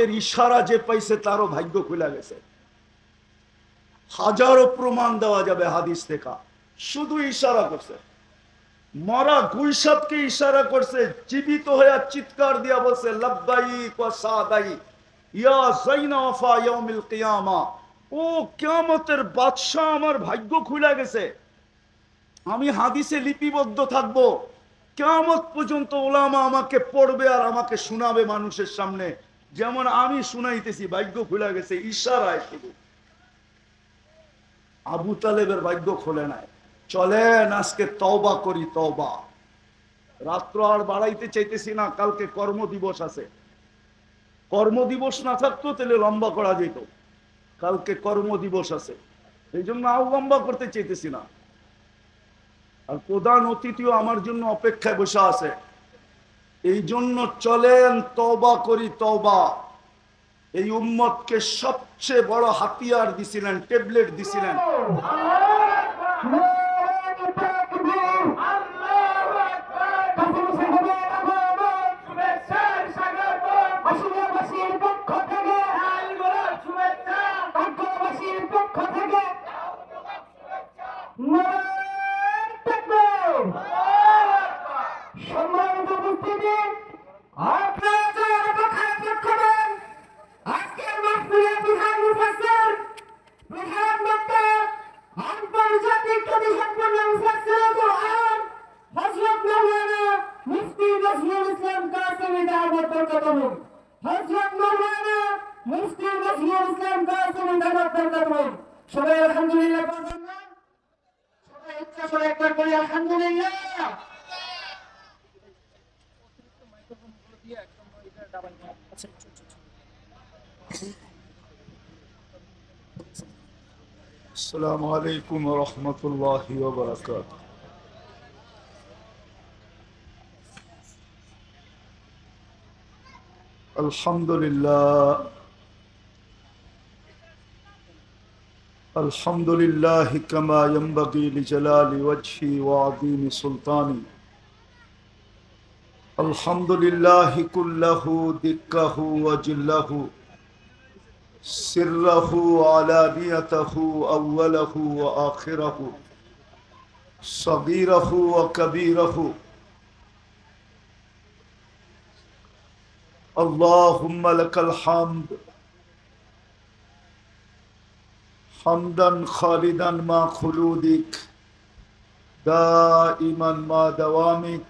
কেয়ামতের ইশারা যে পাইছে তারও ভাগ্য খুলে গেছে। হাজারো প্রমাণ দেওয়া যাবে হাদিস থেকে, শুধু ইশারা করছে। মরা গুলশাবকে ইশারা করছে, জীবিত হয়ে চিৎকার দিয়া বলছে লব্বাইক ওয়া সাদাইক ইয়া যাইনা ওয়াফা ইয়াউমিল কিয়ামা। ও কিয়ামতের বাদশা, আমার ভাগ্য খুলে গেছে, আমি হাদিসে লিপিবদ্ধ থাকব, কিয়ামত পর্যন্ত ওলামা আমাকে পড়বে আর আমাকে শোনাবে মানুষের সামনে, যেমন আমি শুনাইতেছি। ভাগ্য খুলে গেছে ইশারায় শুধু। আবু তালেবের ভাগ্য খোলে নাই। চলেন আজকে তওবা করি, তওবা। রাত্র আর বাড়াইতে চাইতেছি না, কালকে কর্মদিবস আছে। কর্মদিবস না থাকতো তাহলে লম্বা করা যেত, কালকে কর্মদিবস আছে, এই জন্য আও লম্বা করতে চাইতেছি না। আর প্রধান অতিথিও আমার জন্য অপেক্ষায় বসে আছে, এই জন্য চলেন তওবা করি, তওবা। এই উম্মতকে সবচেয়ে বড় হাতিয়ার দিছিলেন, ট্যাবলেট দিছিলেন। সম্মানিত উপস্থিতি, আপনারা আজকের মাহফিলের প্রধান মুফাসসির, প্রধান বক্তা, আন্তর্জাতিক খ্যাতিসম্পন্ন মুফাসসিরে কোরআন হযরত মাওলানা মুফতি নজরুল ইসলাম কাসেমী দাওয়াত বরকাতুহু, হযরত মাওলানা মুফতি নজরুল ইসলাম কাসেমী দাওয়াত বরকাতুহু। সবাই আলহামদুলিল্লাহ পড়বেন না? সবাই ইচ্ছা করে একবার বলি আলহামদুলিল্লাহ। আসসালামু আলাইকুম ওয়া রাহমাতুল্লাহি ওয়া বারাকাতুহু। আলহামদুলিল্লাহ, আলহামদুলিল্লাহ কামা ইয়ানবাগি লিজালালি ওয়াজহি ওয়া আযীমি সুলতানি। আলহামদুলিল্লাহ কুল্লাহু দিক্কাহু ওয়া জিল্লাহু সিররাহু ওয়া আলানিয়াতাহু আউওয়ালাহু ওয়া আখিরাহু সগীরাহু ওয়া কবীরাহু। আল্লাহুম্মা লাকাল হামদ হামদান খালিদান মা খুলুদিক দাইমান মা দাওয়ামিক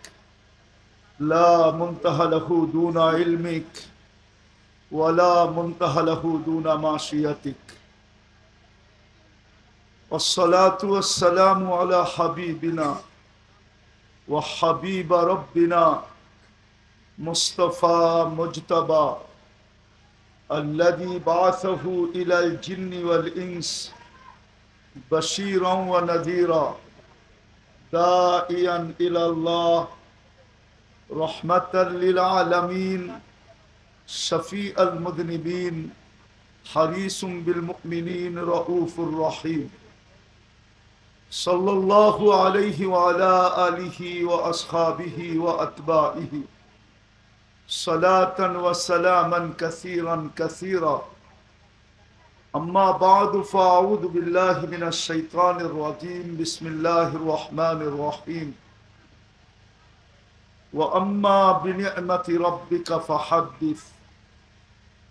লা মুনতাহা লাহু দুনা ইলমিক ওয়ালা মুনতাহা লাহু দুনা মাশিয়াতিক। والصلاة والسلام على حبيبنا وحبيب ربنا مصطفى مجتبى الذي بعثه إلى الجن والإنس بشيرا ونذيرا داعيا إلى الله رحمة للعالمين شفيع المذنبين حريص بالمؤمنين رؤوف رحيم صلى الله عليه وعلى آله وأصحابه وأتباعه صلاة وسلاما كثيرا كثيرا. أما بعد فأعوذ بالله من الشيطان الرجيم. بسم الله الرحمن الرحيم. وأما بنعمة ربك فحدث.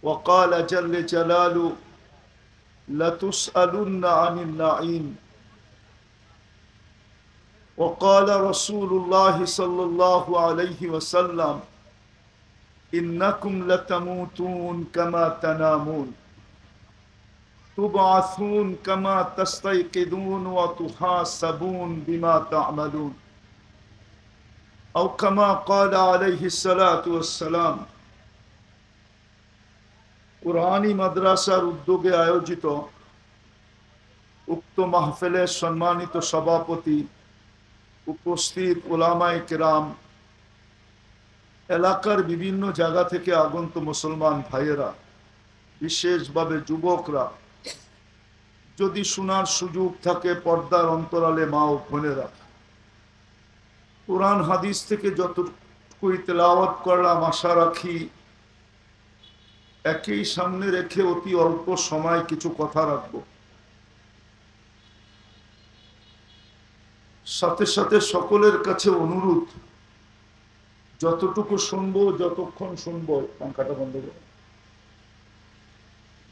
وقال جل جلاله لتسألن عن النعيم. وقال رسول الله صلى الله عليه وسلم إنكم لتموتون كما تنامون تبعثون كما تستيقظون وتحاسبون بما تعملون أو كما قال عليه الصلاة والسلام. কুরআনী মাদ্রাসার উদ্যোগে আয়োজিত উক্ত মাহফিলের সম্মানিত সভাপতি, উপস্থিত উলামায়ে কেরাম, এলাকার বিভিন্ন জায়গা থেকে আগন্ত মুসলমান ভাইয়েরা, বিশেষভাবে যুবকরা, যদি শোনার সুযোগ থাকে পর্দার অন্তরালে মা ও বোনেরা, কুরআন হাদিস থেকে যতটুকু তেলাওয়াত করলাম আশা রাখি একই সামনে রেখে অতি অল্প সময় কিছু কথা রাখবো। সাথে সাথে সকলের কাছে অনুরোধ, যতটুকু শুনবো, যতক্ষণ শুনবো, পাঙ্খাটা বন্ধ করো,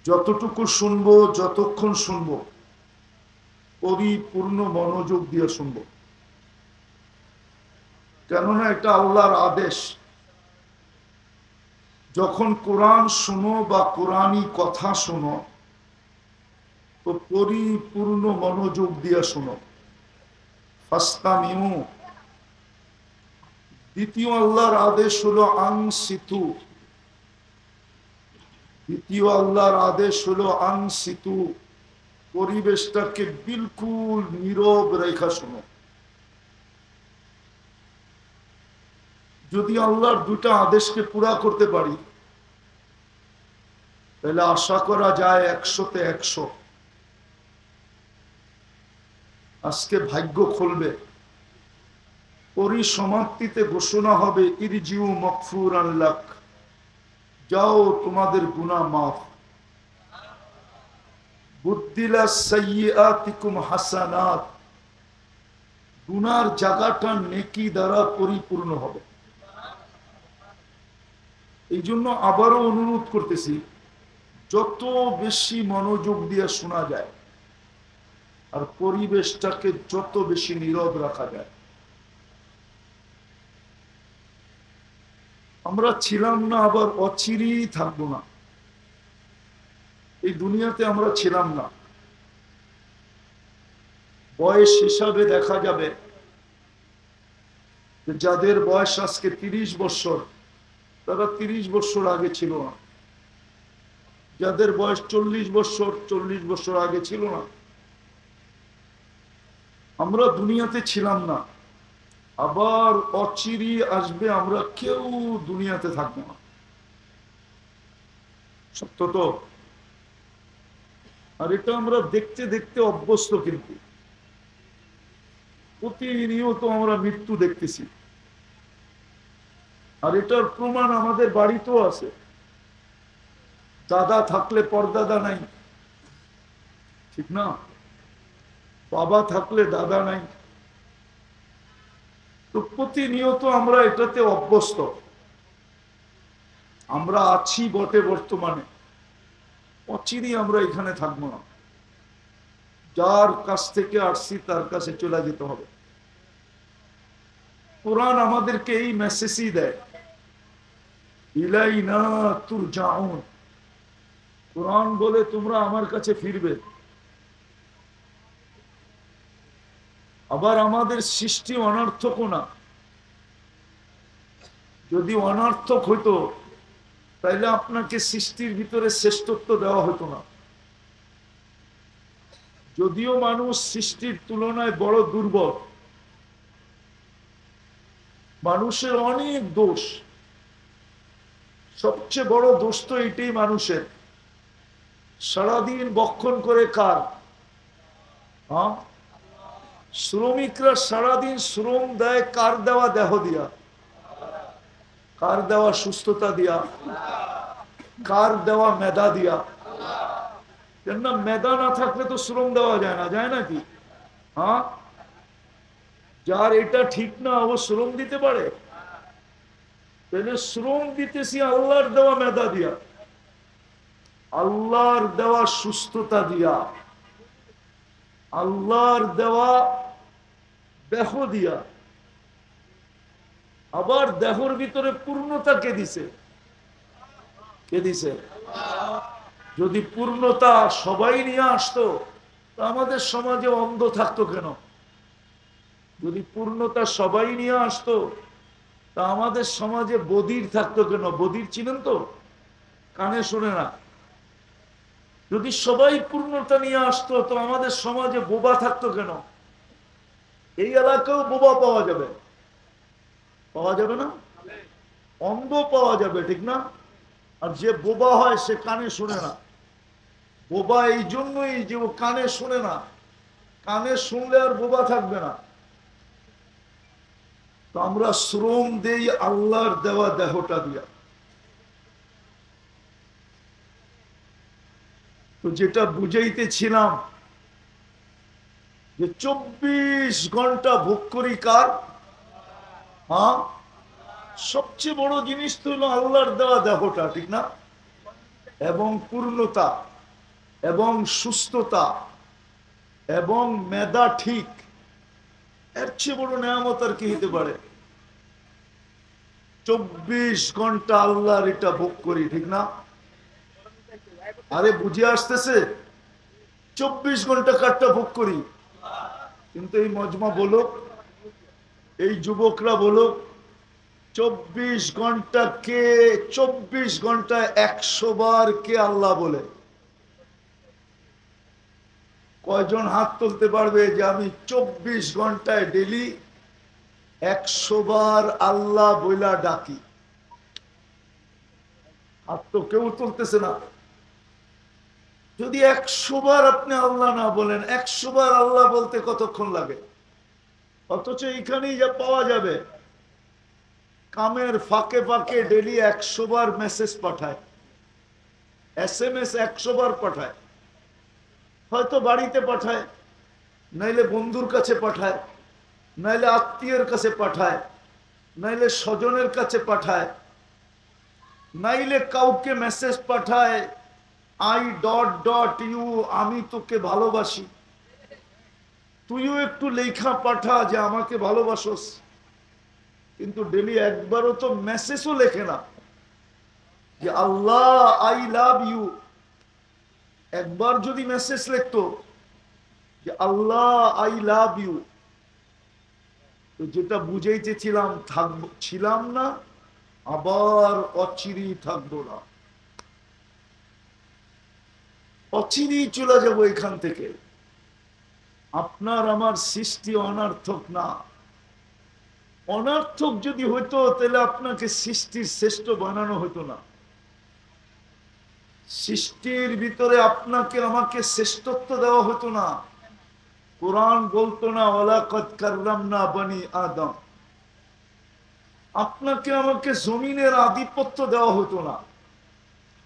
যতটুকু শুনবো, যতক্ষণ শুনবো, পরিপূর্ণ মনোযোগ দিয়ে শুনবো। কেননা এটা আল্লাহর আদেশ। যখন কোরআন শুনো বা কোরআনী কথা শুনো, তো পরিপূর্ণ মনোযোগ দিয়ে শুনো। ফাস্তামিউ। দ্বিতীয় আল্লাহর আদেশ হলো আনসিতু। দ্বিতীয় আল্লাহর আদেশ হলো আনসিতু, পরিবেশটাকে বিলকুল নীরব রেখা শোনো। যদি আল্লাহর দুটা আদেশকে পুরা করতে পারি, তাহলে আশা করা যায় 100-তে 100। আজকে ভাগ্য খুলবে, পরিসমাপ্তিতে ঘোষণা হবে ইরজিউ মাগফুরান লাক, যাও তোমাদের গুনাহ মাফ। বুদ্দিলা সাইয়্যাতিকুম হাসানাত, গুনার জায়গাটা নেকি দ্বারা পরিপূর্ণ হবে। এই জন্য আবারও অনুরোধ করতেছি, যত বেশি মনোযোগ দিয়ে শোনা যায় আর পরিবেশটাকে যত বেশি নীরব রাখা যায়। আমরা ছিলাম না, আবার অচিরেই থাকবো না। এই দুনিয়াতে আমরা ছিলাম না। বয়স হিসাবে দেখা যাবে যে যাদের বয়স আজকে 30 বছর, তারা 30 বছর আগে ছিল না। যাদের বয়স 40 বছর, 40 বছর আগে ছিল না। আমরা দুনিয়াতে ছিলাম না, আবার অচিরে আসবে, আমরা কেউ দুনিয়াতে থাকবো না। সত্য তো? আর এটা আমরা দেখতে দেখতে অভ্যস্ত, কিন্তু প্রতিনিয়ত আমরা মৃত্যু দেখতেছি। আর এটার প্রমাণ আমাদের বাড়িতেও আছে। দাদা থাকলে পরদাদা নাই, ঠিক না? বাবা থাকলে দাদা নাই। তো প্রতিনিয়ত আমরা এটাতে অভ্যস্ত। আমরা আছি বটে বর্তমানে, অচিরেই আমরা এখানে থাকবো না। যার কাছ থেকে আসছি তার কাছে চলে যেতে হবে। কোরআন আমাদেরকে এই মেসেজই দেয়, ইলাইনা তুরজাউন। কোরআন বলে তোমরা আমার কাছে ফিরবে। আবার আমাদের সৃষ্টি অনর্থক না। যদি অনর্থক হইতো তাইলে আপনাকে সৃষ্টির ভিতরে শ্রেষ্ঠত্ব দেওয়া হতো না। যদিও মানুষ সৃষ্টির তুলনায় বড় দুর্বল, মানুষের অনেক দোষ, সবচেয়ে বড় দোষ তো এটাই মানুষের। সারাদিন বক্ষণ করে কার? হ্যাঁ, শ্রমিকরা সারাদিন শ্রম দেয় কার দেওয়া দেহ দিয়া? কার দেওয়া সুস্থতা দিয়া? কার দেওয়া মেধা দিয়া? কেননা মেধা না থাকলে তো শ্রম দেওয়া যায় না, যায় নাকি? হ্যাঁ, যার এটা ঠিক না ও শ্রম দিতে পারে? তাহলে শ্রম দিতেছি আল্লাহর দেওয়া মেধা দিয়া, আল্লাহর দেওয়া সুস্থতা দিয়া, আল্লাহর দেওয়া দেহ দিয়া। আবার দেহর ভিতরে পূর্ণতা কে দিছে? কে দিছে? যদি পূর্ণতা সবাই নিয়ে আসতো, তো আমাদের সমাজে অন্ধ থাকতো কেন? যদি পূর্ণতা সবাই নিয়ে আসতো, তা আমাদের সমাজে বধির থাকতো কেন? বধির ছিলেন তো, কানে শোনে না। যদি সবাই পূর্ণতা নিয়ে আসতো, তো আমাদের সমাজে বোবা থাকতো কেন? এই এলাকাও বোবা পাওয়া যাবে, পাওয়া যাবে না? অন্ধ পাওয়া যাবে, ঠিক না? আর যে বোবা হয় সে কানে শোনে না। বোবা এই জন্যই যে ও কানে শোনে না। কানে শুনলে আর বোবা থাকবে না। তো আমরা শ্রম দেই আল্লাহর দেওয়া দেহটা দিয়া। তো যেটা বুঝাইতেছিলাম যে 24 ঘন্টা ভোগ করি কার? হ্যাঁ, সবচেয়ে বড় জিনিস তো হলো আল্লাহর দেওয়া দেহটা, ঠিক না? এবং পূর্ণতা এবং সুস্থতা এবং মেধা ঠিক, এর চেয়ে বড় নেয়ামত আর কি হতে পারে? 24 ঘন্টা আল্লাহর এটা ভোগ করি, ঠিক না? আরে বুঝে আসতেছে? 24 ঘন্টা কারটা ভোগ করি। কিন্তু এই মজমা বলো, এই যুবকরা বলো, 24 ঘন্টা কে, 24 ঘন্টা 100 বার কে আল্লাহ বলে? কয়জন হাত তুলতে পারবে যে আমি 24 ঘন্টায় ডেলি 100 বার আল্লাহ বইলা ডাকি? হাত তো কেউ তুলতেছে না। যদি 100 বার আপনি আল্লাহ না বলেন, 100 বার আল্লাহ বলতে কতক্ষণ লাগে? অথচ এইখানেই যা পাওয়া যাবে, কামের ফাঁকে ফাঁকে ডেলি 100 বার মেসেজ পাঠায়, SMS 100 বার পাঠায়। হয়তো বাড়িতে পাঠায়, নাইলে বন্ধুর কাছে পাঠায়, নাইলে আত্মীয়ের কাছে পাঠায়, নাইলে স্বজনের কাছে পাঠায়, নাইলে কাউকে মেসেজ পাঠায়, আই ডট ডট ইউ, আমি তোকে ভালোবাসি, তুইও একটু লেখা পাঠা যে আমাকে ভালোবাসোস। কিন্তু ডেলি একবারও তো মেসেজও লেখে না যে আল্লাহ আই লাভ ইউ। একবার যদি মেসেজ লিখতো যে আল্লাহ আই লাভ ইউ, তো যেটা বুঝাইতেছিলাম থাকবো, ছিলাম না, আবার অচিরেই থাকবো না, অচিরেই চলে যাবো এখান থেকে। আপনার আমার সৃষ্টি অনার্থক না। অনার্থক যদি হইতো তাহলে আপনাকে সৃষ্টির শ্রেষ্ঠ বানানো হতো না। সৃষ্টির ভিতরে আপনাকে আমাকে শ্রেষ্ঠত্ব দেওয়া হতো না। কোরআন বলতো না ওয়ালাকাদ কাররামনা বনি আদম। আপনাকে আমাকে জমিনের আধিপত্য দেওয়া হতো না।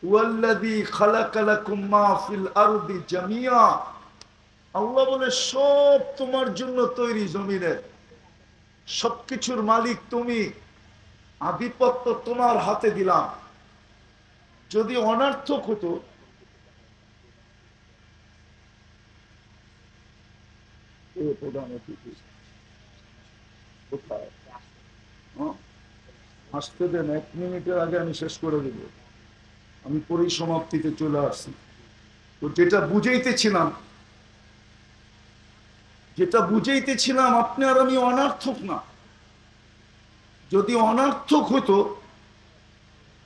ওয়াল্লাযী খালাকা লাকুম মা ফিল আরদি জামিয়া। আল্লাহ বলে সব তোমার জন্য তৈরি, জমিনের সবকিছুর মালিক তুমি, আধিপত্য তোমার হাতে দিলাম। যদি অনার্থক হতো, প্রধান অতিথি কোথায়? আসতে দেন, 1 মিনিটের আগে আমি শেষ করে দেব। আমি পরিসমাপ্তিতে চলে আসছি। তো যেটা বুঝাইতেছিলাম আপনি আর আমি অনার্থক না। যদি অনার্থক হতো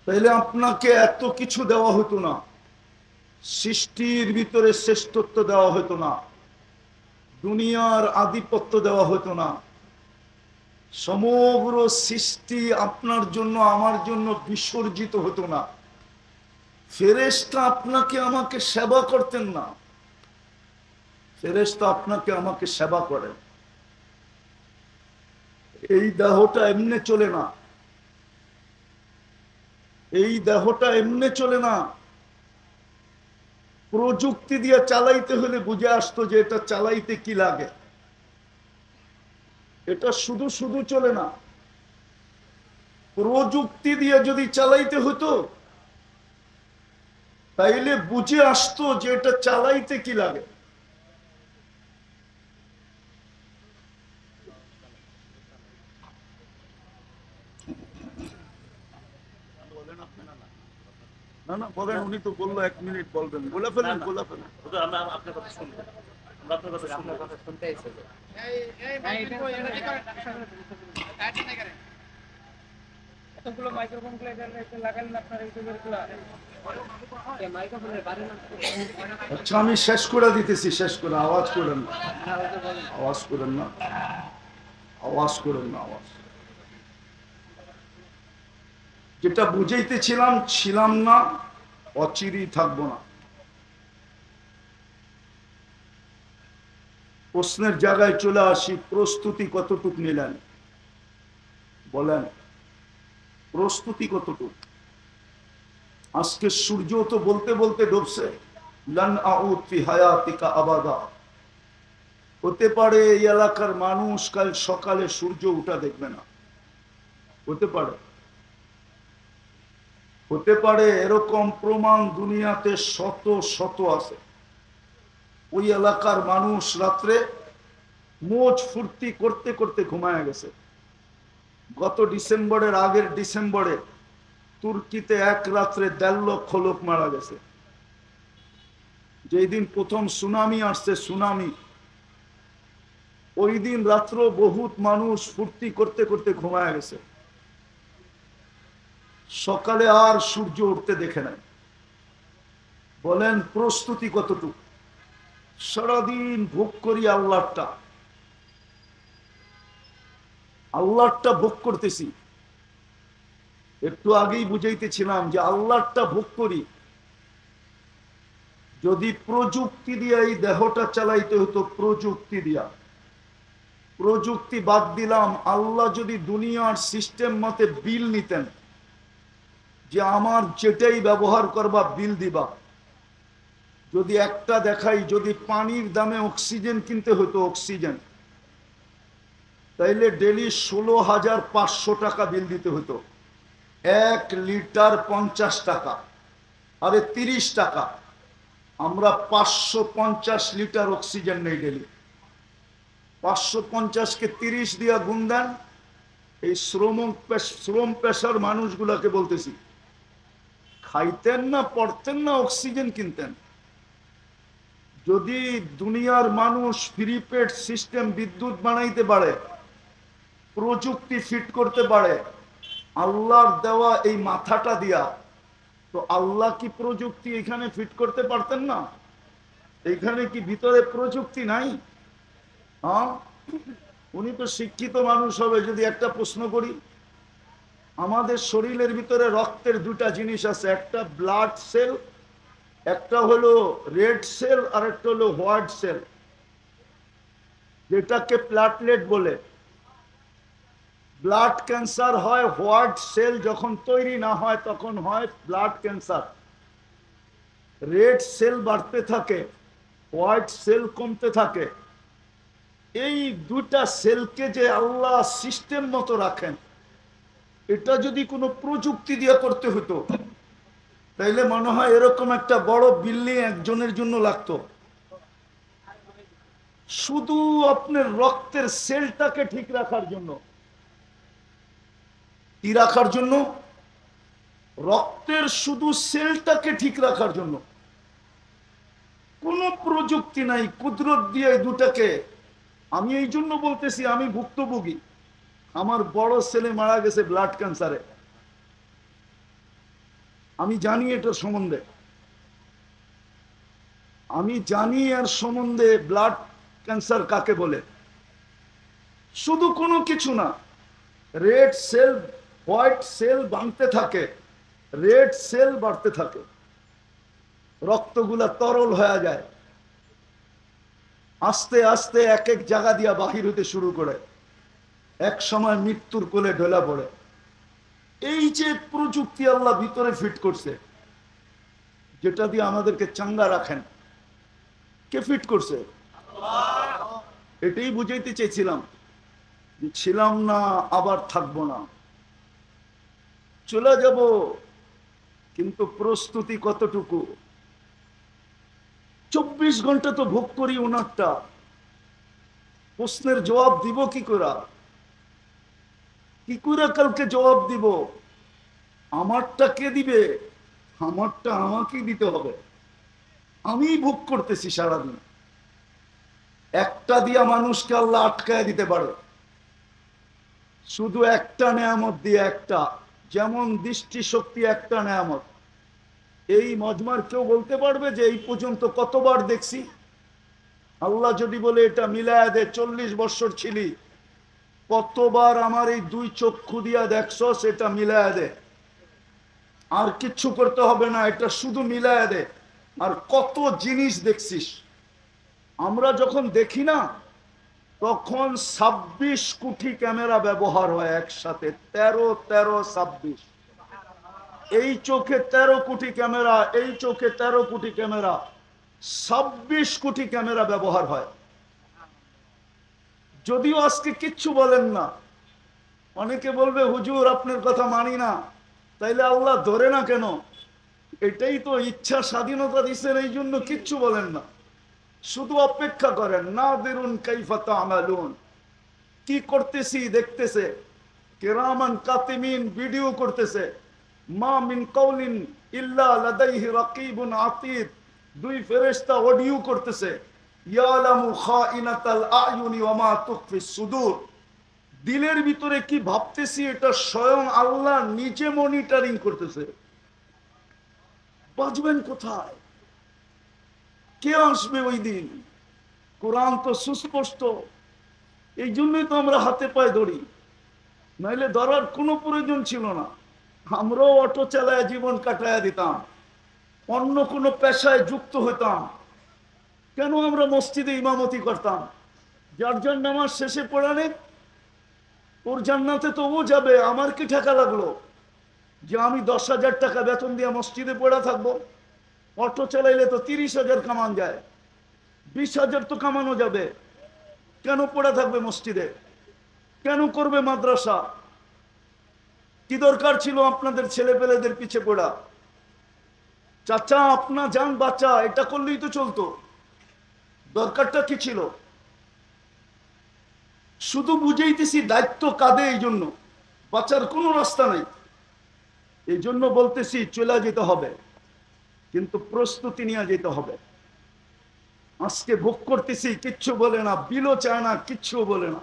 তাহলে আপনাকে এত কিছু দেওয়া হতো না, সৃষ্টির ভিতরে শ্রেষ্ঠত্ব দেওয়া হতো না, দুনিয়ার আধিপত্য দেওয়া হতো না, সমগ্র সৃষ্টি আপনার জন্য আমার জন্য বিসর্জিত হতো না, ফেরেশতা আপনাকে আমাকে সেবা করতেন না। ফেরেশতা আপনাকে আমাকে সেবা করেন। এই দেহটা এমনি চলে না, এই দেহটা এমনি চলে না। প্রযুক্তি দিয়ে চালাইতে হলে বুঝে আসতো যে এটা চালাইতে কি লাগে। এটা শুধু শুধু চলে না। প্রযুক্তি দিয়ে যদি চালাইতে হতো তাইলে বুঝে আসতো যে এটা চালাইতে কি লাগে। না না বলেন, উনি তো বললো 1 মিনিট বলবেন, বলে ফেলেন, বলে ফেলেন। আমরা আপনার কথা শুনবো, আমরা আপনার কথা শুনবো, আপনার কথা শুনতে এসেছি। এতগুলো মাইক্রোফোনগুলো এখানে একটু লাগালেন আপনার ইউটিউবের গুলো। এই মাইক্রোফোনের বারে না। আচ্ছা আমি শেষ করে দিতেছি, শেষ করে। আওয়াজ করেন না, আওয়াজ করেন না, আওয়াজ করেন না, আওয়াজ। যেটা বুঝাইতেছিলাম, ছিলাম না, অচিরেই থাকবো না। প্রশ্নের জায়গায় চলে আসি, প্রস্তুতি কতটুক নিলেন বলেন? প্রস্তুতি কতটুক? আজকে সূর্য তো বলতে বলতে ডুবছে, লান আউদ ফি হায়াতিকা আবাদা। হতে পারে এই এলাকার মানুষ কাল সকালে সূর্য উঠা দেখবে না, হতে পারে। হতে পারে এরকম প্রমাণ দুনিয়াতে শত শত আছে। ওই এলাকার মানুষ রাত্রে মোজ ফুর্তি করতে করতে ঘুমায় গেছে। গত ডিসেম্বরের আগের ডিসেম্বরে তুর্কিতে এক রাত্রে ১.৫ লক্ষ লোক মারা গেছে। যেই দিন প্রথম সুনামি আসছে, সুনামি, ওই দিন রাত্র বহুত মানুষ ফুর্তি করতে করতে ঘুমায় গেছে। সকালে আর সূর্য উঠতে দেখে নাই। বলেন প্রস্তুতি কতটুকু? সারাদিন ভোগ করি আল্লাহটা, আল্লাহটা ভোগ করতেছি। একটু আগেই বুঝাইতেছিলাম যে আল্লাহটা ভোগ করি। যদি প্রযুক্তি দিয়ে এই দেহটা চালাইতে হতো, প্রযুক্তি দিয়া, প্রযুক্তি বাদ দিলাম, আল্লাহ যদি দুনিয়ার সিস্টেম মতে বিল নিতেন, যে আমার যেটাই ব্যবহার করবা বিল দিবা। যদি একটা দেখাই, যদি পানির দামে অক্সিজেন কিনতে হতো, অক্সিজেন, তাইলে ডেলি ১৬,৫০০ টাকা বিল দিতে হতো। ১ লিটার ৫০ টাকা, আরে ৩০ টাকা। আমরা ৫৫০ লিটার অক্সিজেন নেই ডেলি। ৫৫০-কে ৩০ দিয়া গুণ দেন। এই শ্রম পেশার মানুষগুলাকে বলতেছি, খাইতেন না, পড়তেন না, অক্সিজেন কিনতেন। যদি দুনিয়ার মানুষ প্রিপেড সিস্টেম বিদ্যুৎ বানাইতে পারে, প্রযুক্তি ফিট করতে পারে আল্লাহর দেওয়া এই মাথাটা দিয়া, তো আল্লাহ কি প্রযুক্তি এখানে ফিট করতে পারতেন না? এখানে কি ভিতরে প্রযুক্তি নাই? হ্যাঁ, উনি তো শিক্ষিত মানুষ হবে। যদি একটা প্রশ্ন করি, আমাদের শরীরের ভিতরে রক্তের দুটা জিনিস আছে, একটা ব্লাড সেল, একটা হলো রেড সেল, আর একটা হলো হোয়াইট সেল, যেটাকে প্ল্যাটলেট বলে। ব্লাড ক্যান্সার হয় হোয়াইট সেল যখন তৈরি না হয়, তখন হয় ব্লাড ক্যান্সার। রেড সেল বাড়তে থাকে, হোয়াইট সেল কমতে থাকে। এই দুটা সেলকে যে আল্লাহ সিস্টেম মতো রাখেন, এটা যদি কোনো প্রযুক্তি দিয়ে করতে হতো, তাইলে মনে হয় এরকম একটা বড় বিল্ডিং একজনের জন্য লাগতো। শুধু আপনার রক্তের সেলটাকে ঠিক রাখার জন্য। কি রাখার জন্য? রক্তের শুধু সেলটাকে ঠিক রাখার জন্য। কোনো প্রযুক্তি নাই, কুদরত দিয়ে দুটাকে। আমি এই জন্য বলতেছি, আমি ভুক্তভোগী। আমার বড় ছেলে মারা গেছে ব্লাড ক্যান্সারে। আমি জানি এটার সম্বন্ধে, আমি জানি এর সম্বন্ধে, ব্লাড ক্যান্সার কাকে বলে। শুধু কোনো কিছু না, রেড সেল হোয়াইট সেল ভাঙতে থাকে, রেড সেল বাড়তে থাকে, রক্তগুলা তরল হয়ে যায়, আস্তে আস্তে এক এক জায়গা দিয়া বাহির হতে শুরু করে, এক সময় মৃত্যুর কোলে ঢোলা পড়ে। এই যে প্রযুক্তি আল্লাহ ভিতরে ফিট করছে, যেটা দিয়ে আমাদেরকে চাঙ্গা রাখেন, কে ফিট করছে? এটাই বুঝাইতে চেয়েছিলাম। ছিলাম না, আবার থাকবো না, চলে যাব, কিন্তু প্রস্তুতি কতটুকু? ২৪ ঘন্টা তো ভোগ করি ওনারটা, প্রশ্নের জবাব দিব কি করে? কি করে কালকে জবাব দিব? আমারটা কে দিবে? আমারটা আমাকেই দিতে হবে। আমি ভোগ করতেছি সারাদিন। একটা দিয়া মানুষকে আল্লাহ আটকায় দিতে পারে, শুধু একটা নেয়ামত দিয়ে। একটা, যেমন দৃষ্টি শক্তি একটা নেয়ামত। এই মজমার কেউ বলতে পারবে যে এই পর্যন্ত কতবার দেখছি? আল্লাহ যদি বলে এটা মিলায় দে, 40 বছর ছিলি, কতবার আমার এই 2 চক্ষু দিয়া দেখছ, সেটা মিলায় দে, আর কিচ্ছু করতে হবে না, এটা শুধু মিলায় দে। আর কত জিনিস দেখছিস। আমরা যখন দেখি না, তখন 26 কোটি ক্যামেরা ব্যবহার হয় একসাথে, 13, 26। এই চোখে 13 কোটি ক্যামেরা, এই চোখে 13 কোটি ক্যামেরা। 26 কোটি ক্যামেরা ব্যবহার হয়। যদিও আজকে কিচ্ছু বলেন না, অনেকে বলবে হুজুর আপনার কথা মানি না, তাইলে আল্লাহ ধরে না কেন? এটাই তো ইচ্ছা স্বাধীনতা দিচ্ছেন, এই জন্য কিচ্ছু বলেন না, শুধু অপেক্ষা করেন। নাযিরুন কাইফা তা'মালুন, কি করতেছি দেখতেছে। কিরামান কাতিমিন ভিডিও করতেছে। মা মিন কাউলিন ইল্লা লাদাইহি রাকিবুন আতীদ, দুই ফেরেশতা অডিও করতেছে। ইয়ালামু খাইনাতাল আয়ুনি ওয়া মা তুখফিস সুদূর, দিলের ভিতরে কি ভাবতেছি এটা স্বয়ং আল্লাহ নিজে মনিটরিং করতেছে। বাঁচবেন কোথায়? কে আসবে ওই দিন? কোরআন তো সুস্পষ্ট, এই জন্যই তো আমরা হাতে পায়ে ধরি, নাইলে ধরার কোনো প্রয়োজন ছিল না। আমরাও অটো চালায় জীবন কাটায় দিতাম, অন্য কোনো পেশায় যুক্ত হইতাম। কেন আমরা মসজিদে ইমামতি করতাম? যার যার নামাজ শেষে পড়ানে ওর জান্নাতে তো ও যাবে, আমার কি ঠেকা লাগলো যে আমি 10,000 টাকা বেতন দিয়ে মসজিদে পড়া থাকবো? অটো চালাইলে তো 30,000 কামান যায়, 20,000 তো কামানো যাবে। কেন পড়া থাকবে মসজিদে? কেন করবে মাদ্রাসা? কি দরকার ছিল আপনাদের ছেলে পেলেদের পিছে পড়া? চাচা আপনা যান বাচ্চা, এটা করলেই তো চলতো। দরকারটা কি ছিল? শুধু বুঝাইতেছি দায়িত্ব কাঁধে, এই জন্য বাঁচার কোনো রাস্তা নাই। এই জন্য বলতেছি চলে যেতে হবে, কিন্তু প্রস্তুতি নিয়ে যেতে হবে। আজকে ভোগ করতেছি, কিচ্ছু বলে না, বিলও চায় না, কিচ্ছু বলে না।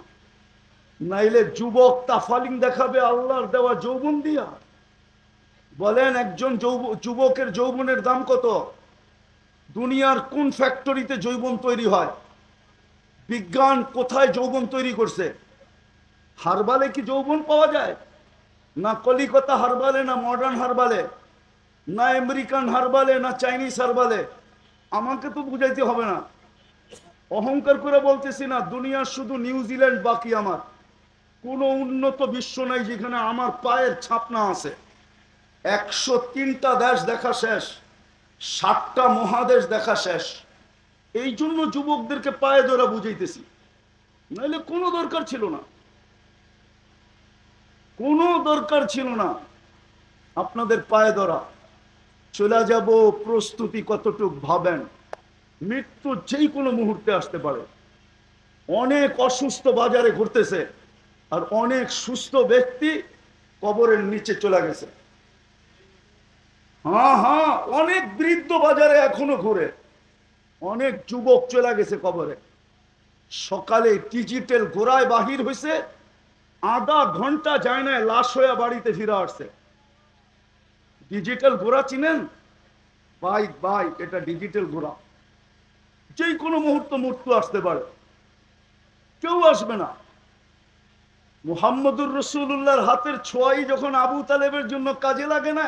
নাইলে যুবক তাফালিং দেখাবে আল্লাহর দেওয়া যৌবন দিয়া। বলেন একজন যুবকের যৌবনের দাম কত? দুনিয়ার কোন ফ্যাক্টরিতে যৌবন তৈরি হয়? বিজ্ঞান কোথায় যৌবন তৈরি করছে? হারবালে কি যৌবন পাওয়া যায়? না কলিকাতা হারবালে, না মডার্ন হারবালে, না আমেরিকান হারবালে, না চাইনিজ হারবালে। আমাকে তো বুঝাইতে হবে না, অহংকার করে বলতেছি না। দুনিয়ার শুধু নিউজিল্যান্ড বাকি, আমার কোনো উন্নত বিশ্ব নাই যেখানে আমার পায়ের ছাপ না আছে। 103টা দেশ দেখা শেষ, 7টা মহাদেশ দেখা শেষ। এই জন্য যুবকদেরকে পায়ে ধরা বুঝাইতেছি, নাহলে কোনো দরকার ছিল না, কোনো দরকার ছিল না আপনাদের পায়ে ধরা। চলে যাব, প্রস্তুতি কতটুক ভাবেন? মৃত্যু যেই কোনো মুহূর্তে আসতে পারে। অনেক অসুস্থ বাজারে ঘুরতেছে, আর অনেক সুস্থ ব্যক্তি কবরের নিচে চলে গেছে। হ্যাঁ হ্যাঁ, অনেক বৃদ্ধ বাজারে এখনো ঘুরে, অনেক যুবক চলে গেছে কবরে। সকালে ডিজিটাল ঘোড়ায় বাহির হয়েছে, আধা ঘন্টা যায় না লাশ হয়ে বাড়িতে ফিরে আসছে। ডিজিটাল ঘোড়া চিনেন? বাইক, এটা ডিজিটাল ঘোড়া। যে কোনো মুহূর্তে মৃত্যু আসতে পারে, কেউ আসবে না। মুহাম্মদুর রাসূলুল্লাহর হাতের ছোঁয়াই যখন আবু তালেবের জন্য কাজে লাগে না,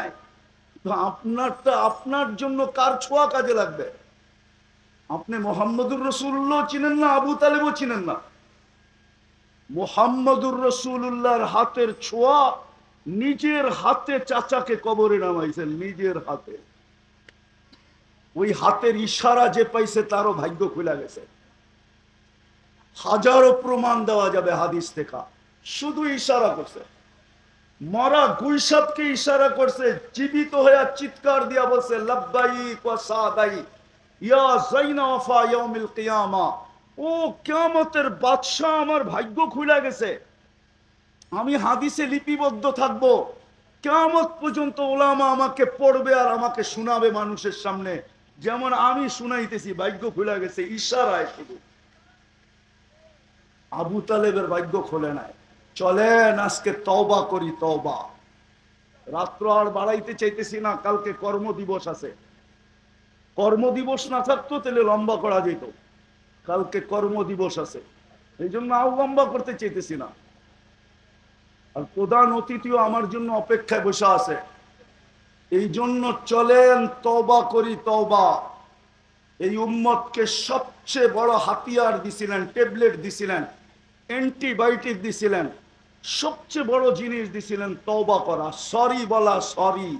তো আপনার জন্য কার ছোঁয়া কাজে লাগবে? আপনি মুহাম্মদুর রাসূলুল্লাহ চিনেন না, আবু তালেবও চিনেন না। মুহাম্মদুর রাসূলুল্লাহর হাতের ছোঁয়া, নিজের হাতে চাচাকে কবরে নামাইছেন, নিজের হাতে। ওই হাতের ইশারা যে পাইছে তারও ভাগ্য খুলে গেছে। হাজারো প্রমাণ দেওয়া যাবে হাদিস থেকে, শুধু ইশারা করছে। মরা গুলশাবকে ইশারা করছে, জীবিত হয়ে চিৎকার দিয়া বলছে লাব্বাইক ওয়া সাদাইক ইয়া যাইনা ওয়াফা ইয়াউমিল কিয়ামা। ও কিয়ামতের বাদশা, আমার ভাগ্য খুলে গেছে। আমি হাদিসে লিপিবদ্ধ থাকবো, কিয়ামত পর্যন্ত ওলামা আমাকে পড়বে আর আমাকে শোনাবে মানুষের সামনে, যেমন আমি শুনাইতেছি। ভাগ্য খুলে গেছে ইশারায় শুধু। আবু তালেবের ভাগ্য খোলে নাই। চলেন আজকে তওবা করি, তওবা। রাত্র আর বাড়াইতে চাইতেছি না, কালকে কর্মদিবস আছে। কর্মদিবস না থাকতো তাহলে লম্বা করা যেত, কালকে কর্মদিবস আছে, এই জন্য আর লম্বা করতে চাইতেছি না। আর প্রধান অতিথিও আমার জন্য অপেক্ষায় বসে আছে। এই জন্য চলেন তওবা করি, তওবা। এই উম্মতকে সবচেয়ে বড় হাতিয়ার দিছিলেন, ট্যাবলেট দিছিলেন, অ্যান্টিবায়োটিক দিছিলেন, সবচেয়ে বড় জিনিস দিছিলেন তওবা করা, সরি বলা, সরি।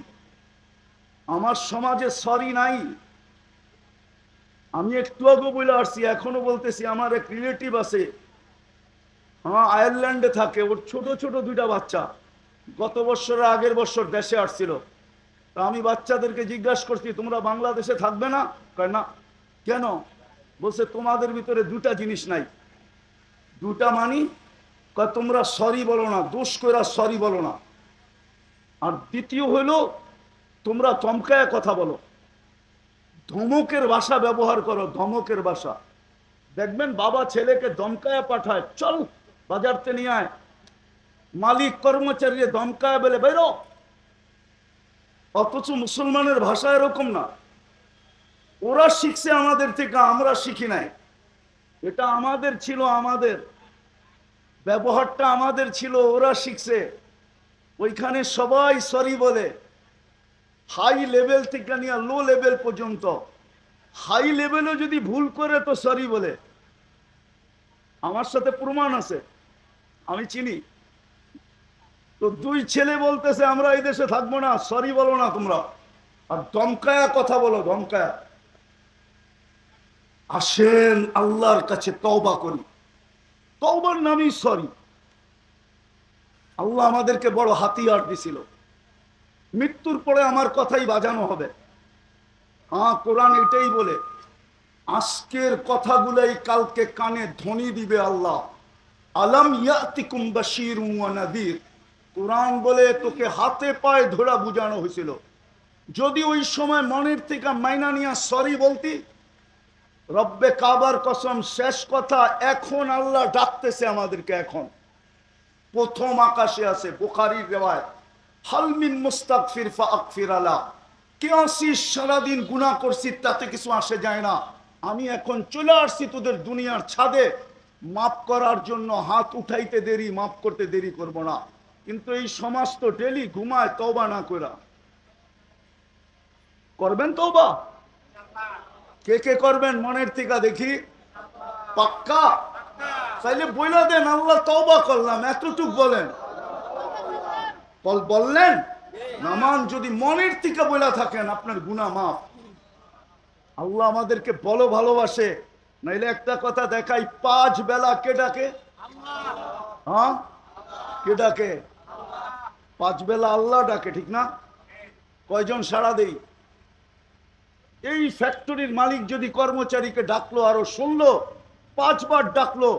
আমার সমাজে সরি নাই। আমি একটু আগে বলে আসছি, এখনো বলতেছি, আমার এক রিলেটিভ আছে, হ্যাঁ আয়ারল্যান্ডে থাকে, ওর ছোট ছোট দুইটা বাচ্চা গত বছর আগের বছর দেশে আসছিল। তা আমি বাচ্চাদেরকে জিজ্ঞাসা করছি, তোমরা বাংলাদেশে থাকবে না? কয় না। কেন? বলছে তোমাদের ভিতরে দুটা জিনিস নাই। দুটা মানি? কয় তোমরা সরি বলো না, দোষ কইরা সরি বলো না, আর দ্বিতীয় হইলো তোমরা চমকায় কথা বলো, ধমকের ভাষা ব্যবহার করো, ধমকের ভাষা। দেখবেন বাবা ছেলেকে ধমকায় পাঠায়, চল বাজারতে নিয়ে আয়, মালিক কর্মচারী ধমকায় বলে বেরো। অথচ মুসলমানের ভাষা এরকম না। ওরা শিখছে আমাদের থেকে, আমরা শিখি নাই। এটা আমাদের ছিল, আমাদের ব্যবহারটা আমাদের ছিল, ওরা শিখছে। ওইখানে সবাই সরি বলে, হাই লেভেল থেকে নিয়ে লো লেভেল পর্যন্ত। হাই লেভেলও যদি ভুল করে তো সরি বলে। আমার সাথে প্রমাণ আছে, আমি চিনি। তো দুই ছেলে বলতেছে আমরা এই দেশে থাকবো না, সরি বলো না তোমরা, আর ধমকায়া কথা বলো, ধমকায়া। আসেন আল্লাহর কাছে তওবা করি, তওবার নামই সরি। আল্লাহ আমাদেরকে বড় হাতিয়ার দিছিল, মৃত্যুর পরে আমার কথাই বাজানো হবে। হ্যাঁ, কোরআন এটাই বলে, আজকের কথাগুলাই কালকে কানে ধ্বনি দিবে আল্লাহ। আলাম ইয়াতিকুম বাশীরুন ওয়া নাযীর। কোরআন বলে তোকে হাতে পায়ে ধরা বুঝানো হয়েছিল। যদি ওই সময় মনের থেকে মাইনা নিয়া সরি বলতি, রব্বে কাবার কসম, শেষ কথা, এখন আল্লাহ ডাকতেছে আমাদেরকে। এখন প্রথম আকাশে আছে, বুখারীর রিওয়ায়াত, হাল মিন মুস্তাগফির ফাগফির আলা। কে আসিস, সারাদিন গুনাহ করছিস, তাতে কিছু আসে যায় না। আমি এখন চলে আসছি তোদের দুনিয়ার ছাদে, মাফ করার জন্য। হাত উঠাইতে দেরি, মাফ করতে দেরি করব না। কিন্তু এই সমাজ তো ডেলি ঘুমায় তওবা না কইরা। করবেন তওবা? কে কে করবেন মনের থেকে দেখি? পাক্কা? তাইলে বইলা দেন আল্লাহ তওবা করলাম, এতটুক বলেন। বললেন? নামান যদি মনের থেকে বইলা থাকেন, আপনার গুনাহ মাফ। আল্লাহ আমাদেরকে বলো ভালোবাসে। নাইলে একটা কথা দেখাই, 5 বেলা কে ডাকে? হ্যাঁ, কে ডাকে? 5 বেলা আল্লাহ ডাকে, ঠিক না? কয়জন সাড়া দেই? এই ফ্যাক্টরির মালিক যদি কর্মচারীকে ডাকলো, আরো শুনলো, 5 বার ডাকলো,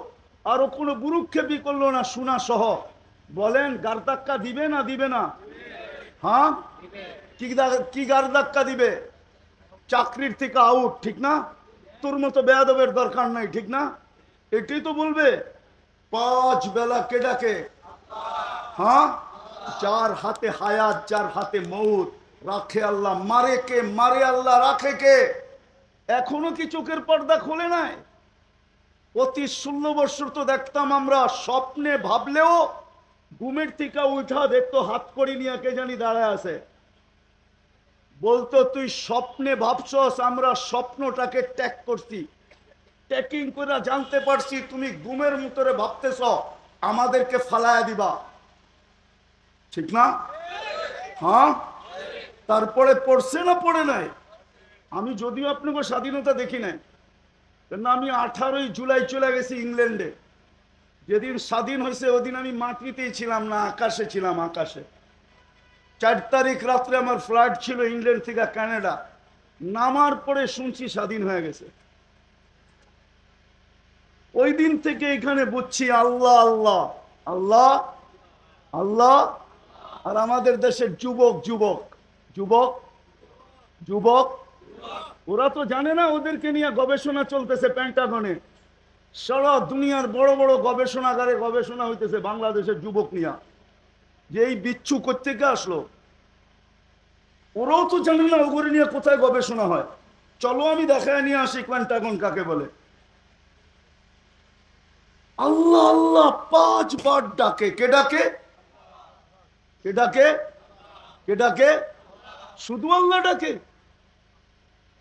আরো কোনো বুরুক্ষেপই করলো না, শোনা সহ, বলেন গার ধাক্কা দিবে না দিবে না? হ্যাঁ, কি গার ধাক্কা দিবে? চাকরির থেকে আউট, ঠিক না? তোর মতো বেয়াদবের দরকার নাই, ঠিক না? এটাই তো বলবে। 5 বেলা কে ডাকে? হ্যাঁ, যার হাতে হায়াত, যার হাতে মৌত, রাখে আল্লাহ, মারে কে? মারে আল্লাহ, রাখে কে? এখনো কি চোখের পর্দা খোলে নাই? অতি 16 বছর তো দেখতাম আমরা, স্বপ্নে ভাবলেও ঘুমের থেকে উঠা দেখতো হাত করি নিয়ে কে জানি দাঁড়ায় আছে, বলতো তুই স্বপ্নে ভাবছস, আমরা স্বপ্নটাকে ট্যাগ করছি, ট্যাকিং করে জানতে পারছি তুমি ঘুমের ভিতরে ভাবতেছ আমাদেরকে ফালায়া দিবা, ঠিক না? হ্যাঁ, তারপরে পড়ছে না পড়ে নাই? আমি যদিও আপনাকে স্বাধীনতা দেখি নাই, কেননা আমি 18ই জুলাই চলে গেছি ইংল্যান্ডে। যেদিন স্বাধীন হয়েছে ওদিন আমি মাটিতেই ছিলাম না, আকাশে ছিলাম, আকাশে। 4 তারিখ রাত্রে আমার ফ্লাইট ছিল ইংল্যান্ড থেকে কানাডা। নামার পরে শুনছি স্বাধীন হয়ে গেছে। ওই দিন থেকে এখানে বুঝছি আল্লাহ আল্লাহ আল্লাহ আল্লাহ। আর আমাদের দেশের যুবক যুবক যুবক যুবক, ওরা তো জানে না ওদেরকে নিয়ে গবেষণা চলতেছে পেন্টাগনে। সারা দুনিয়ার বড় বড় গবেষণাগারে গবেষণা হইতেছে বাংলাদেশের যুবক নিয়ে, যে এই বিচ্ছু কোত্থেকে আসলো। ওরাও তো জানে না ওগুলো নিয়ে কোথায় গবেষণা হয়। চলো আমি দেখায় নিয়ে আসি পেন্টাগন কাকে বলে। আল্লাহ আল্লাহ 5 বার ডাকে। কে ডাকে? কে ডাকে? কে ডাকে? শুধু আল্লাহ ডাকে?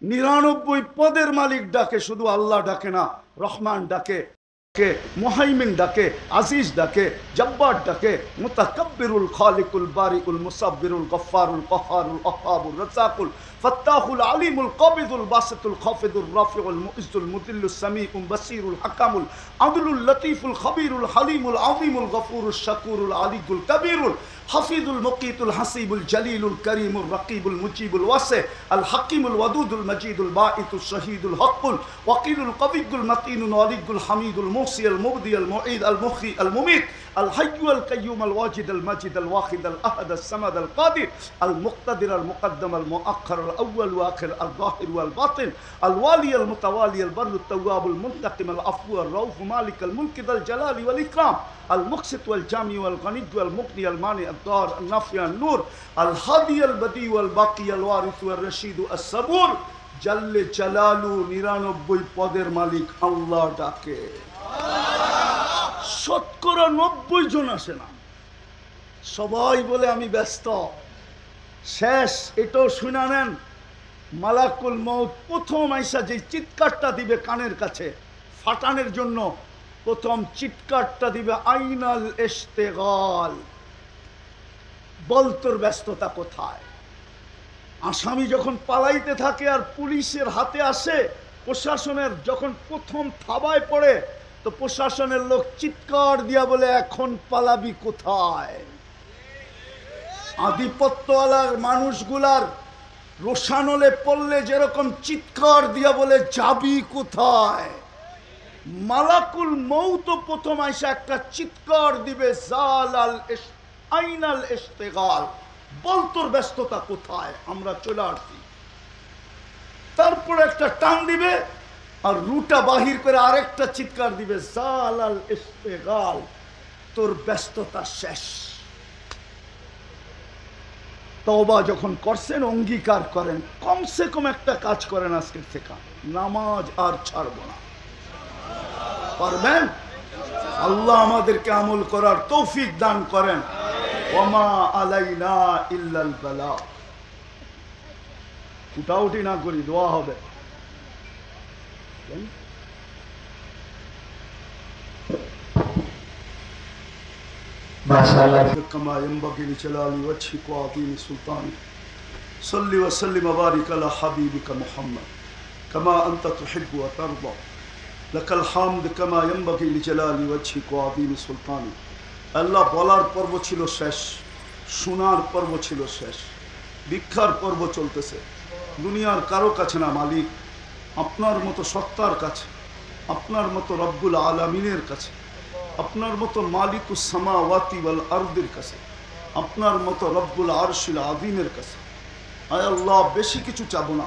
99 পদের মালিক ডাকে, শুধু আল্লাহ ডাকে না, রহমান ডাকে। কে মুহাইমিন ডাকে, আজিজ ডাকে, জব্বার ডাকে, মুতাকাব্বিরুল খালিকুল বারিউল মুসাব্বিরুল গফফারুল কহ্হারুল ওয়াহ্হাবুর রাজ্জাকুল ফাত্তাহুল আলিমুল কাবিদুল বাসিতুল খাফিদুর রাফিউল মুইজ্জুল মুদিল্লুস সামিউল বাসিরুল হাকামুল আদলুল লতীফুল খবীরুল হালিমুল আযীমুল গফুরুশ শাকুরুল আলিয়ুল কবীরুল হাফিজুল মুকিতুল হাসিবুল জলিলুল করিমুল রকিবুল মুজিবুল ওয়াসি আল হাকিমুল ওয়াদুদুল মজিদুল বাঈতুল শহীদুল হকুল ওয়াকিলুল কবিয়ুল মতিনুল ওয়ালিদুল হামিদুল মুহসি আল মুবদি আল মুঈদ আল মুখি আল মুমিত আল হাইয়্যু আল কাইয়্যুম আল ওয়াজিদ আল মাজিদ আল ওয়াহিদ আল আহাদ আল সামাদ আল কাদির আল মুক্তাদির আল মুকদ্দম আল মুআখ্খার আল আউয়াল ওয়া আখির আল যাহির ওয়াল বাতিন আল ওয়ালি আল মুতাওয়ালি আল বাররুত তাওয়াবুল মুনতাকিম আল আফু আর রাউফ মালিক আল মুলক আল জালালি ওয়াল ইকরাম المقسط والجامع والغني والمغني المانع الضار النافع النور الهادي البديع والباقي الوارث والرشيد الصبور جل جلاله 99 পদের মালিক আল্লাহ ডাকে। শতকরা 90 জন আসে না, সবাই বলে আমি ব্যস্ত। শেষ এটাও শুনে নেন, মালাকুল মউত প্রথম আইসা যে চিৎকারটা দিবে কানের কাছে ফাটানোর জন্য, প্রথম চিৎকারটা দিবে আইনাল ইশতিগাল, বল তোর ব্যস্ততা কোথায়। আসামি যখন পালাইতে থাকে আর পুলিশের হাতে আসে, প্রশাসনের যখন প্রথম থাবায় পড়ে তো প্রশাসনের লোক চিৎকার দিয়া বলে এখন পালাবি কোথায়। আধিপত্যওয়ালার মানুষগুলার রোশানলে পড়লে যেরকম চিৎকার দিয়া বলে যাবি কোথায়, মালাকুল মউত প্রথম আইসা একটা চিৎকার দিবে জালাল আইনাল ইশতিগাল, বল তোর ব্যস্ততা কোথায়, আমরা চলে আসছি। তারপরে একটা টান দিবে আর রুটা বাহির করে আরেকটা চিৎকার দিবে জালাল ইশতিগাল, তোর ব্যস্ততা শেষ। তওবা যখন করছেন অঙ্গীকার করেন কমসে কম একটা কাজ করেন আজকের থেকে, নামাজ আর ছাড়বো না। পারবেন? আল্লাহ আমাদেরকে আমল করার তৌফিক দান করেন। ওয়ামা আলাইনা ইল্লাল বালাগ। উঠাউঠি না করি, দোয়া হবে। كما ينبغي لجلال وجهك وعظيم سلطانك صل وسلم وبارك على حبيبك محمد كما أنت تحب وترضى لك الحمد كما ينبغي لجلال وجهك وعظيم سلطانك। আল্লাহ বলার পর্ব ছিল শেষ, শোনার পর্ব ছিল শেষ, ভিক্ষার পর্ব চলতেছে। দুনিয়ার কারো কাছে না মালিক, আপনার মতো সত্তার কাছে, আপনার মতো রব্বুল আলামিনের কাছে, আপনার মতো মালিকুস সামাওয়াতি ওয়াল আরদির কাছে, আপনার মতো রব্বুল আরশিল আযীমের কাছে। আয় আল্লাহ, বেশি কিছু চাবো না,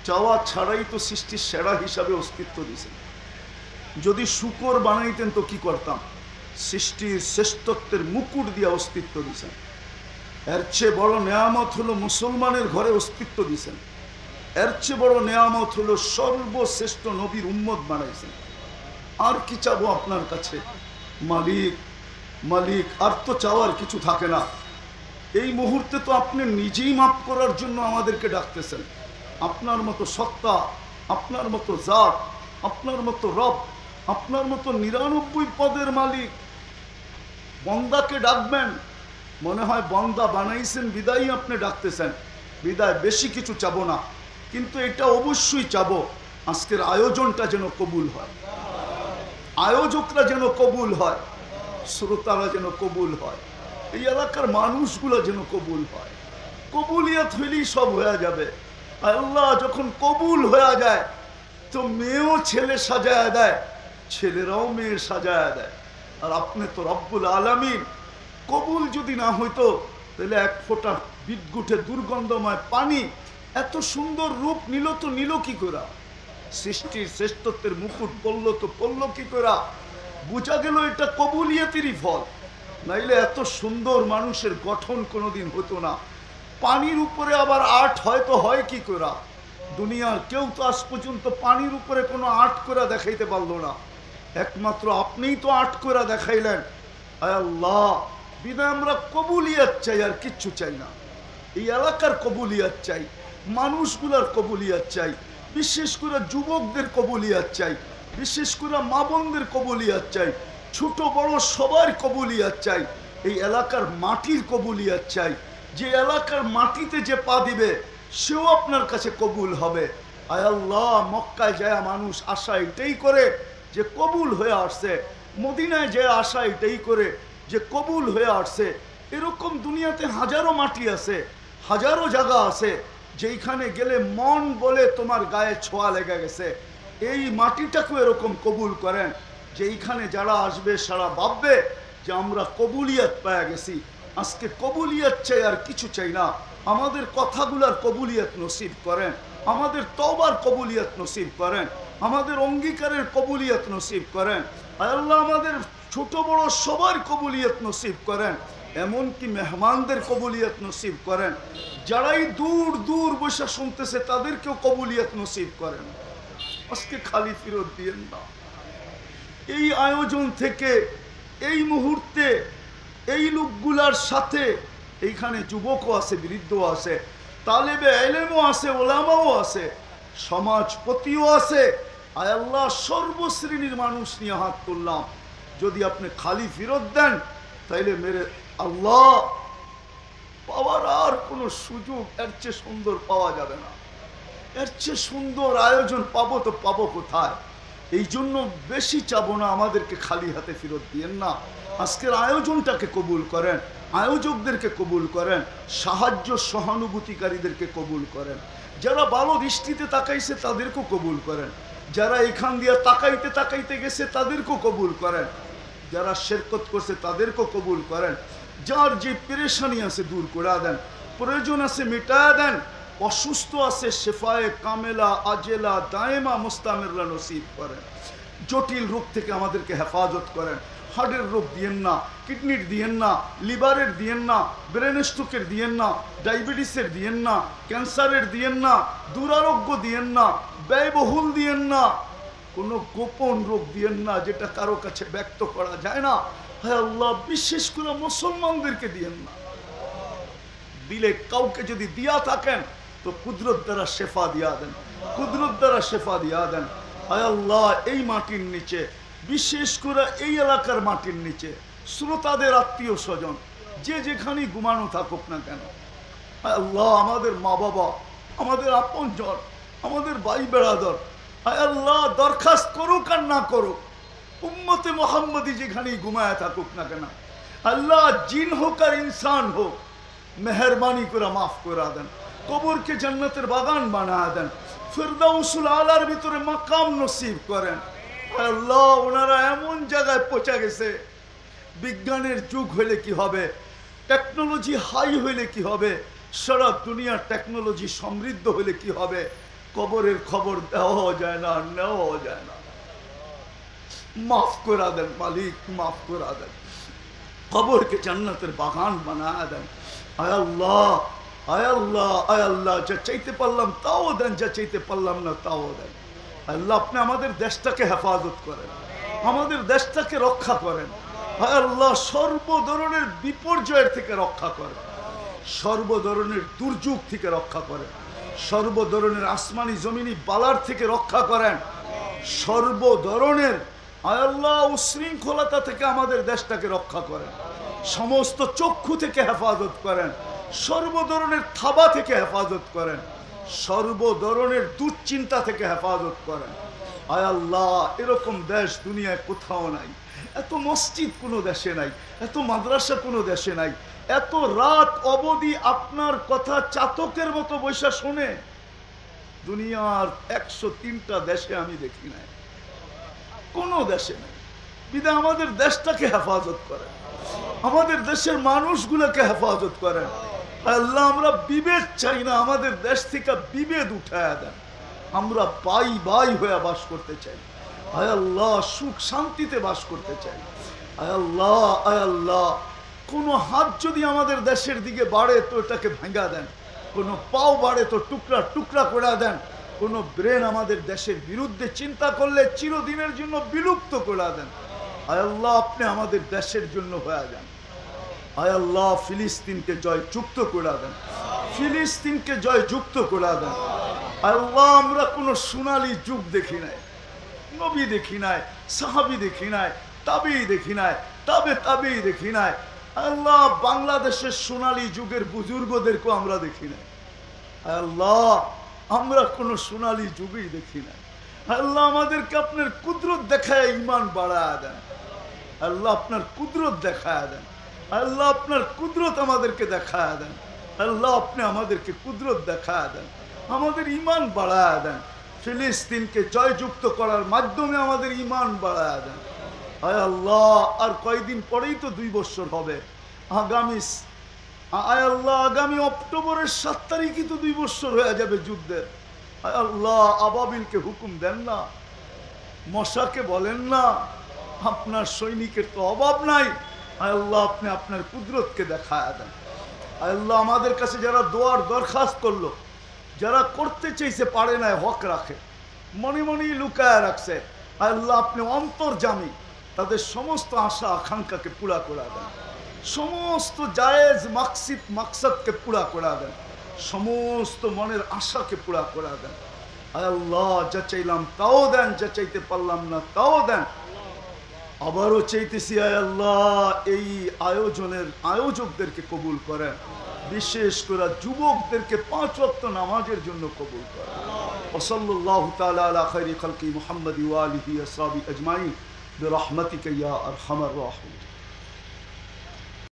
চাওয়া ছাড়াই তো সৃষ্টির সেরা হিসাবে অস্তিত্ব দিয়েছেন। যদি শুকর বানাইতেন তো কি করতাম, সৃষ্টির শ্রেষ্ঠত্বের মুকুট দিয়া অস্তিত্ব দিয়েছেন। এর চেয়ে বড় নেয়ামত হলো মুসলমানের ঘরে অস্তিত্ব দিয়েছেন। এর চেয়ে বড় নেয়ামত হলো সর্বশ্রেষ্ঠ নবীর উম্মত বানাইছেন। আর কি চাবো আপনার কাছে মালিক? মালিক, আর তো চাওয়ার কিছু থাকে না। এই মুহূর্তে তো আপনি নিজেই মাফ করার জন্য আমাদেরকে ডাকতেছেন। আপনার মতো সত্তা, আপনার মতো জাত, আপনার মতো রব, আপনার মতো 99 পদের মালিক বন্দাকে ডাকবেন। মনে হয় বন্দা বানাইছেন বিদায় আপনি ডাকতেছেন, বিদায় বেশি কিছু চাবো না। কিন্তু এটা অবশ্যই চাবো আজকের আয়োজনটা যেন কবুল হয়, আয়োজকরা যেন কবুল হয়, শ্রোতারা যেন কবুল হয়, এই এলাকার মানুষগুলো যেন কবুল হয়। কবুলিয়ত হইলেই সব হয়ে যাবে। আল্লাহ যখন কবুল হয়ে যায় তো মেয়েও ছেলে সাজায় দেয়, ছেলেরাও মেয়ে সাজায় দেয়। আর আপনি তো রব্বুল আলামিন। কবুল যদি না হইতো তাহলে এক ফোঁটা বিদ্যুটে দুর্গন্ধময় পানি এত সুন্দর রূপ নিল তো নিল কি করে? সৃষ্টির শ্রেষ্ঠত্বের মুকুট পড়লো তো পড়লো কি করে? বুঝা গেল এটা কবুলিয়তেরই ফল, নাইলে এত সুন্দর মানুষের গঠন কোনোদিন হতো না। পানির উপরে আবার আর্ট হয়তো হয় কি করে? দুনিয়ার কেউ তো আজ পর্যন্ত পানির উপরে কোনো আর্ট করে দেখাইতে পারলো না, একমাত্র আপনিই তো আর্ট করে দেখাইলেন। আয় আল্লাহ, বিদায় আমরা কবুলিয়ত চাই, আর কিচ্ছু চাই না। এই এলাকার কবুলিয়ত চাই, মানুষগুলার কবুলিয়ত চাই, বিশেষ করে যুবকদের কবুলিয়ত চাই। বিশেষ করে মা বোনদের কবুলিয়াত চাই, ছোট বড় সবার কবুলিয়াত চাই, এই এলাকার মাটির কবুলিয়াত চাই। যে এলাকার মাটিতে যে পা দিবে সেও আপনার কাছে কবুল হবে। আয় আল্লাহ, মক্কায় যায় মানুষ আশা এটাই করে যে কবুল হয়ে আসছে, মদিনায় যায় আশা এটাই করে যে কবুল হয়ে আসছে। এরকম দুনিয়াতে হাজারো মাটি আছে, হাজারো জায়গা আছে যেইখানে গেলে মন বলে তোমার গায়ে ছোঁয়া লেগে গেছে। এই মাটিটাকেও এরকম কবুল করেন যেইখানে যারা আসবে সারা ভাববে যে আমরা কবুলিয়াত পেয়ে গেছি। আজকে কবুলিয়াত চাই, আর কিছু চাই না। আমাদের কথাগুলার কবুলিয়াত নসিব করেন, আমাদের তওবার কবুলিয়াত নসিব করেন, আমাদের অঙ্গীকারের কবুলিয়াত নসিব করেন। আল্লাহ আমাদের ছোট বড় সবার কবুলিয়াত নসিব করেন, এমনকি মেহমানদের কবুলিয়াত নসিব করেন। যারাই দূর দূর বসে শুনতেছে তাদেরকেও কবুলিয়াত নসিব করেন। আজকে খালি ফিরত দিয়েন না। এই আয়োজন থেকে এই মুহূর্তে এই লোকগুলার সাথে এইখানে যুবকও আছে, বৃদ্ধও আছে, তালেবে ইলমও আছে, ওলামাও আছে, সমাজপতিও আছে। আয় আল্লাহ, সর্বশ্রেণীর মানুষ নিয়ে হাত তুললাম। যদি আপনি খালি ফিরত দেন তাইলে মেরে আল্লাহ পাওয়ার আর কোনো সুযোগ এর চেয়ে সুন্দর পাওয়া যাবে না। এর চেয়ে সুন্দর আয়োজন পাবো তো পাবো কোথায়? এই জন্য বেশি চাবো না, আমাদেরকে খালি হাতে ফিরত দিয়েন না। আজকের আয়োজনটাকে কবুল করেন, আয়োজকদেরকে কবুল করেন, সাহায্য সহানুভূতিকারীদেরকে কবুল করেন, যারা ভালো দৃষ্টিতে তাকাইছে তাদেরকেও কবুল করেন, যারা এখান দিয়ে তাকাইতে তাকাইতে গেছে তাদেরকেও কবুল করেন, যারা শিরকত করছে তাদেরকেও কবুল করেন। যার যে পেরেশানি আছে দূর করে দেন, প্রয়োজন আছে মিটায়া দেন, অসুস্থ আছে শেফায়ে কামেলা আজেলা দায়েমা মুস্তামিররা নসিব করেন। জটিল রোগ থেকে আমাদেরকে হেফাজত করেন। হার্টের রোগ দিয়েন না, কিডনির দিয়েন না, লিভারের দিয়েন না, ব্রেন স্ট্রোকের দিয়েন না, ডায়াবেটিসের দিয়েন না, ক্যান্সারের দিয়েন না, দুরারোগ্য দিয়েন না, ব্যয়বহুল দিয়েন না, কোনো গোপন রোগ দিয়েন না যেটা কারো কাছে ব্যক্ত করা যায় না। হ্যাঁ আল্লাহ, বিশেষ করে মুসলমানদেরকে দিয়েন না। দিলে কাউকে যদি দিয়া থাকেন তো কুদরত দ্বারা শেফা দিয়া দেন, কুদরত দ্বারা শেফা দিয়া দেন। হায় আল্লাহ, এই মাটির নিচে, বিশেষ করে এই এলাকার মাটির নিচে শ্রোতাদের আত্মীয় স্বজন যে যেখানেই ঘুমানো থাকুক না কেন, হায় আল্লাহ, আমাদের মা বাবা, আমাদের আপনজন, আমাদের ভাই বেড়াদর, হায় আল্লাহ, দরখাস্ত করুক আর না করুক, উম্মতে মোহাম্মদী যেখানেই ঘুমায় থাকুক না কেন, আল্লাহ জিন হোক আর ইনসান হোক, মেহরবানি করে মাফ করে দেন। কবরকে জান্নাতের বাগান বানায় দেন, ফিরদাউসুল আলার ভিতরে মাকাম নসিব করেন। আল্লাহ, ওনারা এমন জায়গায় পৌঁছে গেছে, বিজ্ঞানের যুগ হইলে কি হবে, টেকনোলজি হাই হইলে কি হবে, সারা দুনিয়ার টেকনোলজি সমৃদ্ধ হইলে কি হবে, কবরের খবর দেওয়া যায় না, নেওয়া যায় না। মাফ করে দেন মালিক, মাফ করে দেন। কবরকে জান্নাতের বাগান বানায় দেন। আয় আল্লাহ, আয় আল্লাহ, আয় আল্লাহ, যা চাইতে পারলাম তাও দেন, যা চাইতে পারলাম না তাও দেন। আল্লাহ, আপনি আমাদের দেশটাকে হেফাজত করেন, আমাদের দেশটাকে রক্ষা করেন। আয় আল্লাহ, সর্ব ধরনের বিপর্যয়ের থেকে রক্ষা করেন, সর্ব ধরনের দুর্যোগ থেকে রক্ষা করেন, সর্ব ধরনের আসমানি জমিনি বালার থেকে রক্ষা করেন, সর্ব ধরনের আয় আল্লাহ উশৃঙ্খলতা থেকে আমাদের দেশটাকে রক্ষা করেন, সমস্ত চক্ষু থেকে হেফাজত করেন, সর্ব ধরনের থাবা থেকে হেফাজত করেন, সর্ব ধরনের দুশ্চিন্তা থেকে হেফাজত করেন। আয় আল্লাহ, এরকম দেশ দুনিয়ায় কোথাও নাই, এত মসজিদ কোনো দেশে নাই, এত মাদ্রাসা কোনো দেশে নাই, এত রাত অবধি আপনার কথা চাতকের মতো বৈশা শুনে দুনিয়ার 103টা দেশে আমি দেখি নাই, কোনো দেশে নেই। বিধায় আমাদের দেশটাকে হেফাজত করেন, আমাদের দেশের মানুষগুলোকে হেফাজত করেন। আল্লাহ, আমরা বিভেদ চাই না, আমাদের দেশ থেকে বিভেদ উঠায়া দেন। আমরা ভাই ভাই হয়ে বাস করতে চাই। আয় আল্লাহ, সুখ শান্তিতে বাস করতে চাই। আয় আল্লাহ, আয় আল্লাহ, কোনো হাত যদি আমাদের দেশের দিকে বাড়ে তো এটাকে ভেঙা দেন, কোনো পাও বাড়ে তো টুকরা টুকরা করে দেন, কোনো ব্রেন আমাদের দেশের বিরুদ্ধে চিন্তা করলে চিরদিনের জন্য বিলুপ্ত করে দেন। আয় আল্লাহ, আপনি আমাদের দেশের জন্য হয়ে যান। আয় আল্লাহ, ফিলিস্তিনকে জয় যুক্ত করে দেন, ফিলিস্তিনকে জয় যুক্ত করে দেন। আল্লাহ, আমরা কোনো সোনালী যুগ দেখি নাই, নবী দেখি নাই, সাহাবী দেখি নাই, তাবি দেখি নাই, তাবি দেখি নাই। আল্লাহ বাংলাদেশের সোনালী যুগের বুজুর্গদেরকে আমরা দেখি নাই। আল্লাহ আমরা কোনো সোনালী যুগই দেখি নাই। আল্লাহ আমাদেরকে আপনার কুদরত দেখায় ঈমান বাড়ায় দেন। আল্লাহ আপনার কুদরত দেখায় দেন। আল্লাহ আপনার কুদরত আমাদেরকে দেখায় দেন। আল্লাহ আপনি আমাদেরকে কুদরত দেখায় দেন, আমাদের ঈমান বাড়ায় দেন। ফিলিস্তিনকে জয়যুক্ত করার মাধ্যমে আমাদের ঈমান বাড়ায় দেন। আয় আল্লাহ আর কয়েকদিন পরেই তো 2 বছর হবে। আয় আল্লাহ আগামী অক্টোবরের 7 তারিখই তো 2 বছর হয়ে যাবে যুদ্ধের। আয় আল্লাহ আবাবিলকে হুকুম দেন না, মশাকে বলেন না, আপনার সৈনিকের তো অভাব নাই। আয় আল্লাহ আপনি আপনার কুদরতকে দেখায় দেন। আয় আল্লাহ আমাদের কাছে যারা দোয়ার দরখাস্ত করলো, যারা করতে চাইছে পারে নাই, হক রাখে, মনে মনে লুকায় রাখছে, আয় আল্লাহ আপনি অন্তর্যামী, তাদের সমস্ত আশা আকাঙ্ক্ষাকে পুরা করে দেন। সমস্ত জায়েজ মাকসাদকে পুরা করে দেন। সমস্ত মনের আশাকে পুরা করে দেন। আয় আল্লাহ যা চাইলাম তাও দেন, যা চাইতে পারলাম না তাও দেন। আবারও চাইতেছি আয় আল্লাহ এই আয়োজনের আয়োজকদেরকে কবুল করেন, বিশেষ করে যুবকদেরকে 5 ওয়াক্ত নামাজের জন্য কবুল করেন। ওয়াসাল্লাল্লাহু তাআলা আলা খায়রি খালকি মুহাম্মাদি ওয়া আলিহি ওয়া সাহবিহি আজমাইন বিরহমাতিকা ইয়া আরহামার রাহিমিন।